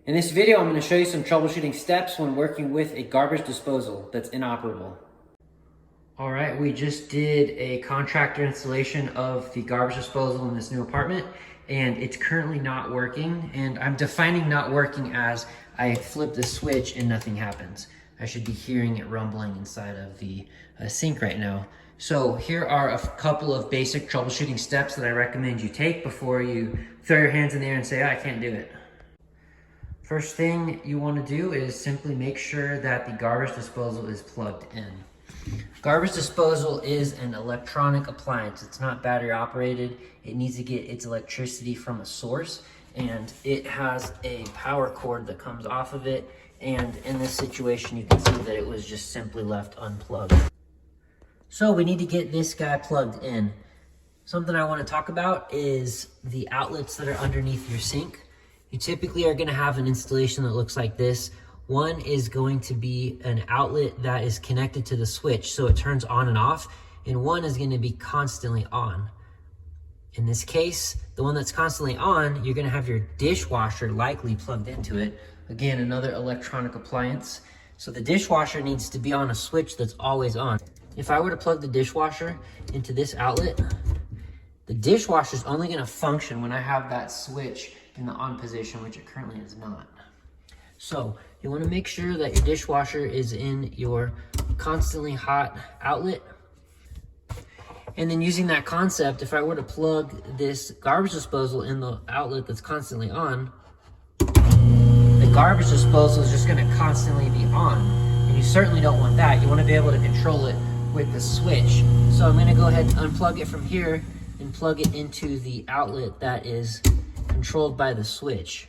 In this video, I'm going to show you some troubleshooting steps when working with a garbage disposal that's inoperable. All right, we just did a contractor installation of the garbage disposal in this new apartment, and it's currently not working. And I'm defining not working as I flip the switch and nothing happens. I should be hearing it rumbling inside of the sink right now. So here are a couple of basic troubleshooting steps that I recommend you take before you throw your hands in the air and say, "Oh, I can't do it." First thing you want to do is simply make sure that the garbage disposal is plugged in. Garbage disposal is an electronic appliance. It's not battery operated. It needs to get its electricity from a source, and it has a power cord that comes off of it. And in this situation, you can see that it was just simply left unplugged. So we need to get this guy plugged in. Something I want to talk about is the outlets that are underneath your sink. You typically are going to have an installation that looks like this. One is going to be an outlet that is connected to the switch, so it turns on and off, and one is going to be constantly on. In this case, the one that's constantly on, you're going to have your dishwasher likely plugged into it. Again, another electronic appliance. So the dishwasher needs to be on a switch that's always on. If I were to plug the dishwasher into this outlet, the dishwasher is only going to function when I have that switch in the on position, which it currently is not. So you want to make sure that your dishwasher is in your constantly hot outlet. And then using that concept, if I were to plug this garbage disposal in the outlet that's constantly on, the garbage disposal is just going to constantly be on. And you certainly don't want that. You want to be able to control it with the switch. So I'm going to go ahead and unplug it from here and plug it into the outlet that is controlled by the switch.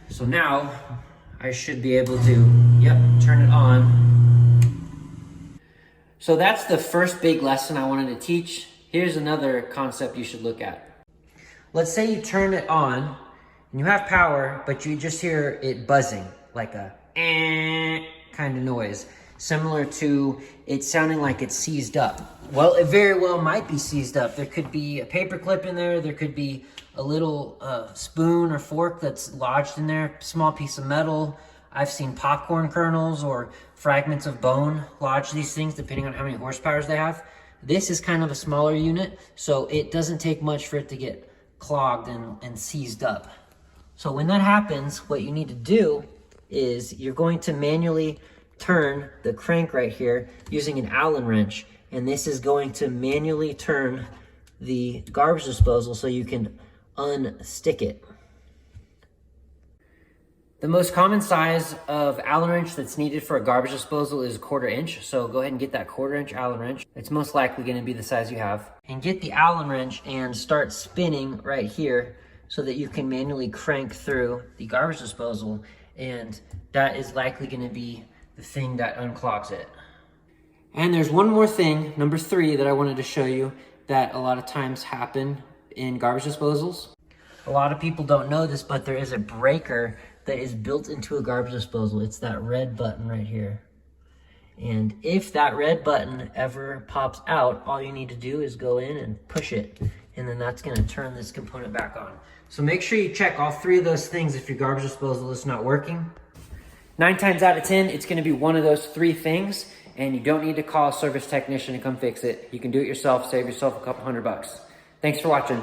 So now I should be able to, turn it on. So that's the first big lesson I wanted to teach. Here's another concept you should look at. Let's say you turn it on and you have power, but you just hear it buzzing, like a kind of noise, similar to it sounding like it's seized up. Well, it very well might be seized up. There could be a paper clip in there. There could be a little spoon or fork that's lodged in there, small piece of metal. I've seen popcorn kernels or fragments of bone lodge these things, depending on how many horsepowers they have. This is kind of a smaller unit, so it doesn't take much for it to get clogged and seized up. So when that happens, what you need to do is you're going to manually turn the crank right here using an Allen wrench, and this is going to manually turn the garbage disposal so you can unstick it. The most common size of Allen wrench that's needed for a garbage disposal is 1/4 inch, so go ahead and get that 1/4 inch Allen wrench. It's most likely going to be the size you have. And get the Allen wrench and start spinning right here so that you can manually crank through the garbage disposal, and that is likely going to be the thing that unclogs it. And there's one more thing, number 3, that I wanted to show you that a lot of times happen in garbage disposals. A lot of people don't know this, but there is a breaker that is built into a garbage disposal. It's that red button right here. And if that red button ever pops out, all you need to do is go in and push it, and then that's going to turn this component back on. So make sure you check all 3 of those things if your garbage disposal is not working. 9 times out of 10, it's going to be one of those 3 things, and you don't need to call a service technician to come fix it. You can do it yourself, save yourself a couple $100. Thanks for watching.